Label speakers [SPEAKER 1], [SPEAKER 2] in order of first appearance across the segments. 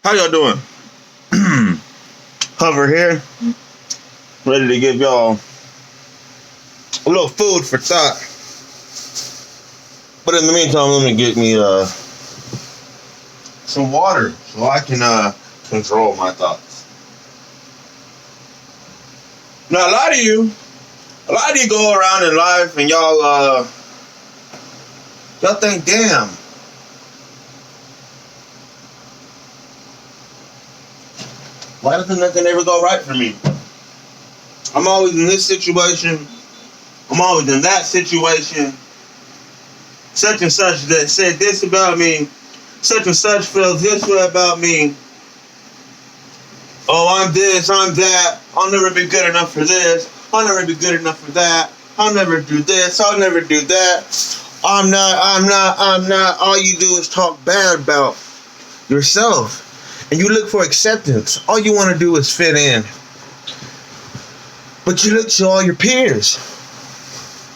[SPEAKER 1] How y'all doing? Hover here, ready to give y'all a little food for thought. But in the meantime, let me get me some water so I can control my thoughts. Now, a lot of you go around in life and y'all think, damn, why doesn't nothing ever go right for me? I'm always in this situation. I'm always in that situation. Such and such that said this about me. Such and such feels this way about me. Oh, I'm this, I'm that. I'll never be good enough for this. I'll never be good enough for that. I'll never do this. I'll never do that. I'm not. All you do is talk bad about yourself. And you look for acceptance. All you want to do is fit in. But you look to all your peers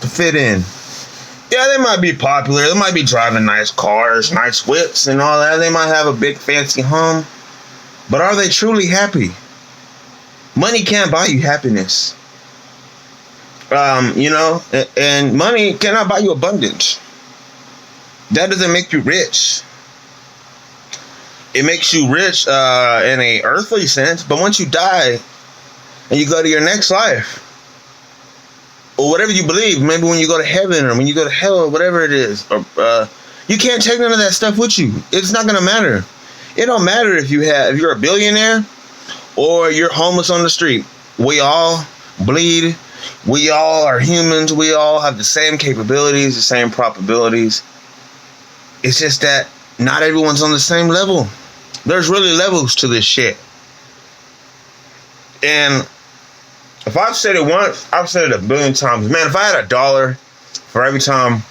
[SPEAKER 1] to fit in. Yeah, they might be popular. They might be driving nice cars, nice whips and all that. They might have a big fancy home. But are they truly happy? Money can't buy you happiness. And money cannot buy you abundance. That doesn't make you rich. It makes you rich in a earthly sense, but once you die and you go to your next life, or whatever you believe, maybe when you go to heaven or when you go to hell or whatever it is, or you can't take none of that stuff with you. It's not gonna matter. It don't matter if you're a billionaire or you're homeless on the street. We all bleed. We all are humans. We all have the same capabilities, the same probabilities. It's just that not everyone's on the same level. There's really levels to this shit. And if I've said it once, I've said it a billion times. Man, if I had $1 for every time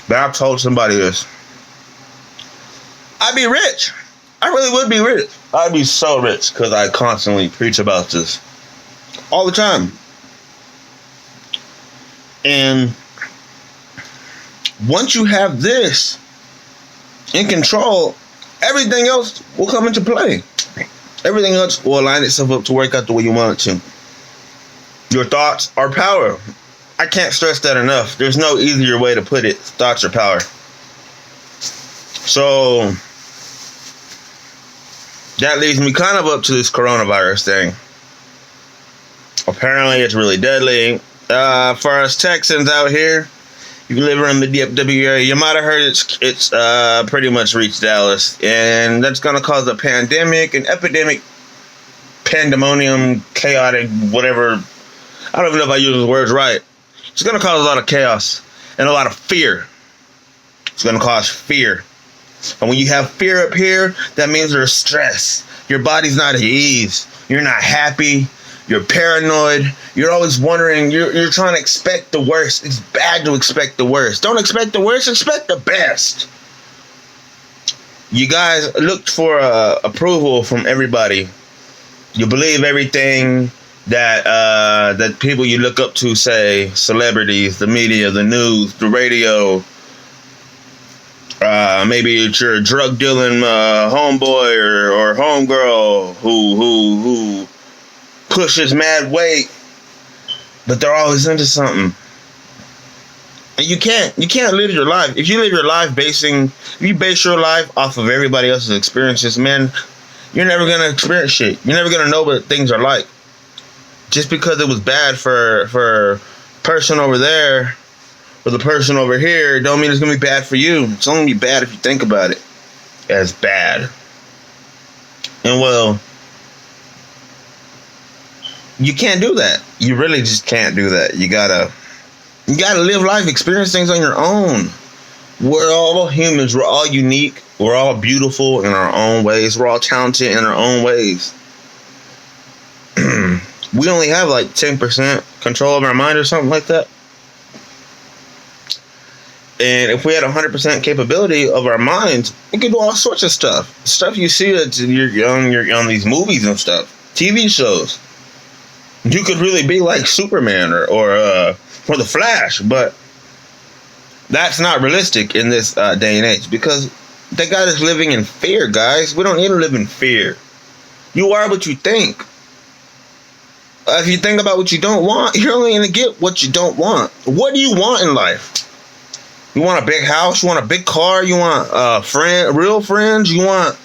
[SPEAKER 1] that I've told somebody this, I'd be rich. I really would be rich. I'd be so rich because I constantly preach about this all the time. And once you have this in control, everything else will come into play. Everything else will align itself up to work out the way you want it to. Your thoughts are power. I can't stress that enough. There's no easier way to put it. Thoughts are power. So that leads me kind of up to this coronavirus thing. Apparently it's really deadly. For us Texans out here, if you live around the DFW area, you might have heard it's pretty much reached Dallas. And that's going to cause a pandemic, an epidemic, pandemonium, chaotic, whatever. I don't even know if I use those words right. It's going to cause a lot of chaos and a lot of fear. It's going to cause fear. And when you have fear up here, that means there's stress. Your body's not at ease. You're not happy. You're paranoid. You're always wondering. You're trying to expect the worst. It's bad to expect the worst. Don't expect the worst. Expect the best. You guys looked for approval from everybody. You believe everything that people you look up to say. Celebrities, the media, the news, the radio. Maybe it's your drug dealing homeboy or homegirl who pushes mad weight, but they're always into something. And you can't live your life. If you live your life if you base your life off of everybody else's experiences, man, you're never gonna experience shit. You're never gonna know what things are like. Just because it was bad for person over there or the person over here, don't mean it's gonna be bad for you. It's only gonna be bad if you think about it as bad. And well, you can't do that. You really just can't do that. You gotta live life, experience things on your own. We're all humans. We're all unique. We're all beautiful in our own ways. We're all talented in our own ways. We only have like 10% control of our mind or something like that. And if we had 100% capability of our minds, we could do all sorts of stuff. Stuff you see that you're on these movies and stuff, TV shows. You could really be like Superman or the Flash, but that's not realistic in this day and age because they got us living in fear, guys. We don't need to live in fear. You are what you think. If you think about what you don't want, you're only going to get what you don't want. What do you want in life? You want a big house? You want a big car? You want real friends? You want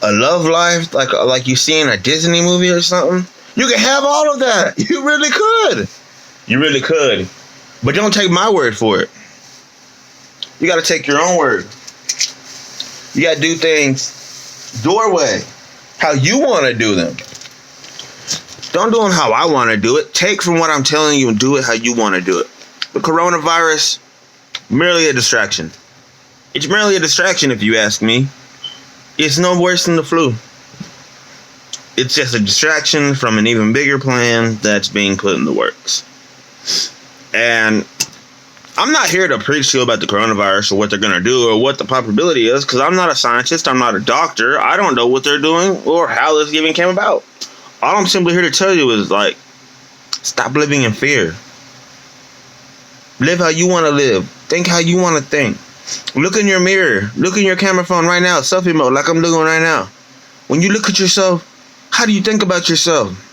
[SPEAKER 1] a love life like you see in a Disney movie or something? You can have all of that. You really could. You really could. But don't take my word for it. You got to take your own word. You got to do things your way, how you want to do them. Don't do them how I want to do it. Take from what I'm telling you and do it how you want to do it. The coronavirus, merely a distraction. It's merely a distraction if you ask me. It's no worse than the flu. It's just a distraction from an even bigger plan that's being put in the works. And I'm not here to preach to you about the coronavirus or what they're going to do or what the probability is, because I'm not a scientist. I'm not a doctor. I don't know what they're doing or how this even came about. All I'm simply here to tell you is, stop living in fear. Live how you want to live. Think how you want to think. Look in your mirror. Look in your camera phone right now. Selfie mode, like I'm doing right now. When you look at yourself, how do you think about yourself?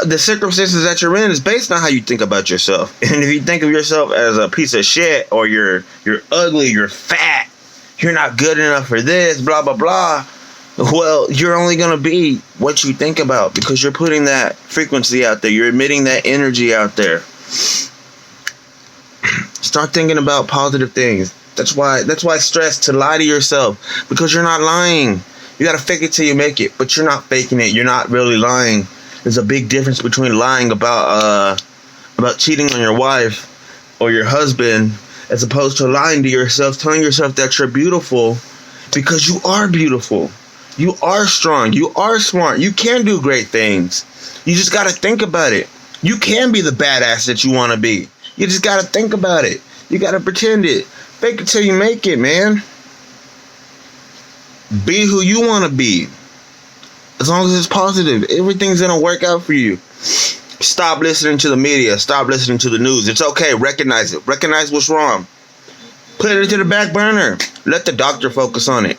[SPEAKER 1] The circumstances that you're in is based on how you think about yourself. And if you think of yourself as a piece of shit, or you're ugly, you're fat, you're not good enough for this, blah, blah, blah, well, you're only going to be what you think about, because you're putting that frequency out there. You're emitting that energy out there. Start thinking about positive things. That's why stress to lie to yourself, because you're not lying. You got to fake it till you make it, but you're not faking it. You're not really lying. There's a big difference between lying about cheating on your wife or your husband, as opposed to lying to yourself, telling yourself that you're beautiful, because you are beautiful. You are strong. You are smart. You can do great things. You just got to think about it. You can be the badass that you want to be. You just got to think about it. You got to pretend it. Fake it till you make it, man. Be who you want to be. As long as it's positive, everything's going to work out for you. Stop listening to the media. Stop listening to the news. It's okay. Recognize it. Recognize what's wrong. Put it to the back burner. Let the doctor focus on it.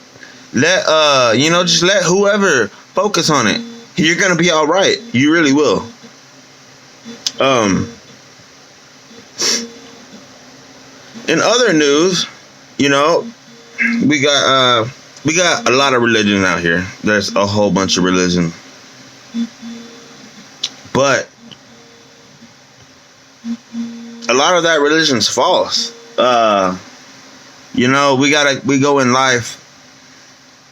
[SPEAKER 1] Just let whoever focus on it. You're going to be all right. You really will. In other news, we got a lot of religion out here. There's a whole bunch of religion. But a lot of that religion's false. We go in life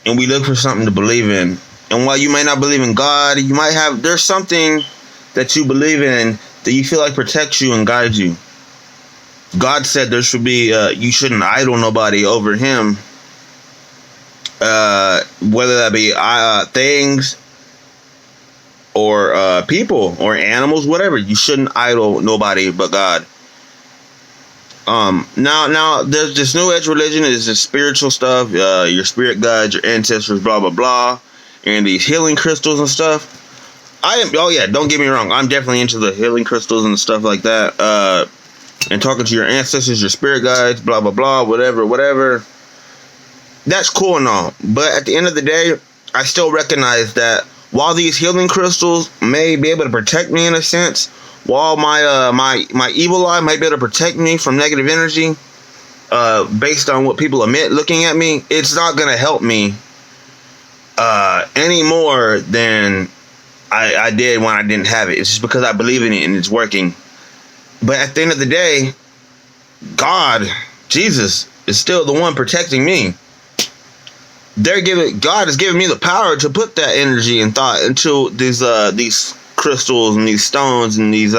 [SPEAKER 1] and we look for something to believe in. And while you may not believe in God, there's something that you believe in that you feel like protects you and guides you. God said there should be, you shouldn't idol nobody over him. Whether that be things or people or animals, whatever. You shouldn't idol nobody but God. Now there's this new age religion. Is this spiritual stuff, your spirit guides, your ancestors, blah blah blah, and these healing crystals and stuff. Don't get me wrong, I'm definitely into the healing crystals and stuff like that, and talking to your ancestors, your spirit guides, blah blah blah, whatever. That's cool and all, but at the end of the day, I still recognize that while these healing crystals may be able to protect me in a sense, while my evil eye might be able to protect me from negative energy, based on what people admit looking at me, it's not going to help me any more than I did when I didn't have it. It's just because I believe in it and it's working. But at the end of the day, God, Jesus, is still the one protecting me. God is giving me the power to put that energy and thought into these crystals and these stones and these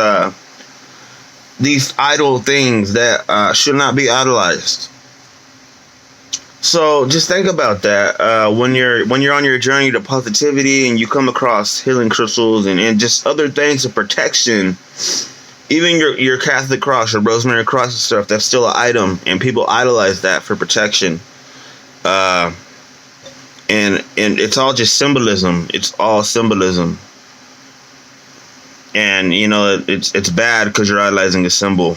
[SPEAKER 1] idol things that should not be idolized. So just think about that when you're on your journey to positivity and you come across healing crystals and just other things of protection. Even your Catholic cross, your rosemary cross and stuff, that's still an item, and people idolize that for protection. And it's all just symbolism. It's all symbolism. And it's bad because you're idolizing a symbol.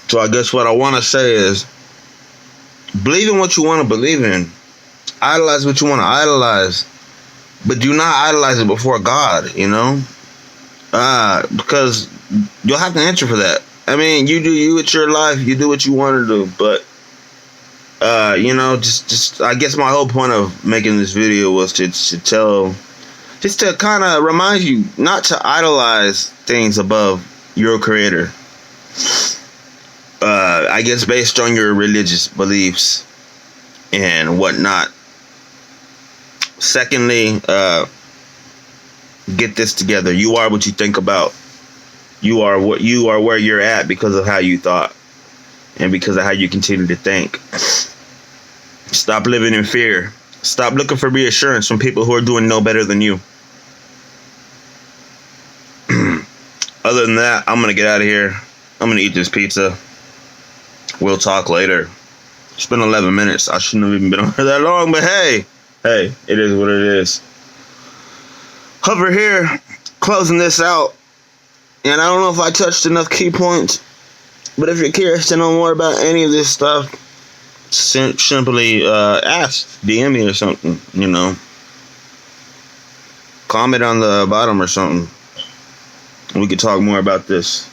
[SPEAKER 1] So I guess what I want to say is, believe in what you want to believe in. idolize what you want to idolize, but do not idolize it before God, you know? Because you'll have to answer for that. I mean, you do you, it's your life, you do what you want to do, but you know, just I guess my whole point of making this video was to tell, just to kind of remind you not to idolize things above your creator. I guess based on your religious beliefs and whatnot. Secondly, get this together. You are what you think about. You are where you're at because of how you thought and because of how you continue to think. Stop living in fear. Stop looking for reassurance from people who are doing no better than you. Other than that, I'm going to get out of here. I'm going to eat this pizza. We'll talk later. It's been 11 minutes. I shouldn't have even been on here that long, but hey, it is what it is. Hover here, closing this out. And I don't know if I touched enough key points, but if you're curious to know more about any of this stuff, simply ask, DM me or something, you know. Comment on the bottom or something. We could talk more about this.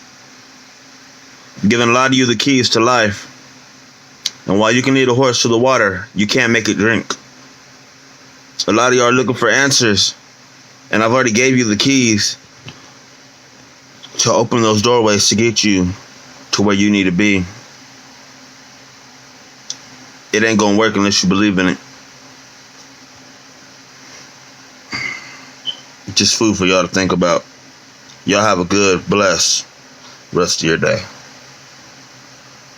[SPEAKER 1] Giving a lot of you the keys to life. And while you can lead a horse to the water, you can't make it drink. A lot of you are looking for answers. And I've already gave you the keys to open those doorways to get you to where you need to be. It ain't gonna work unless you believe in it. Just food for y'all to think about. Y'all have a good, blessed rest of your day.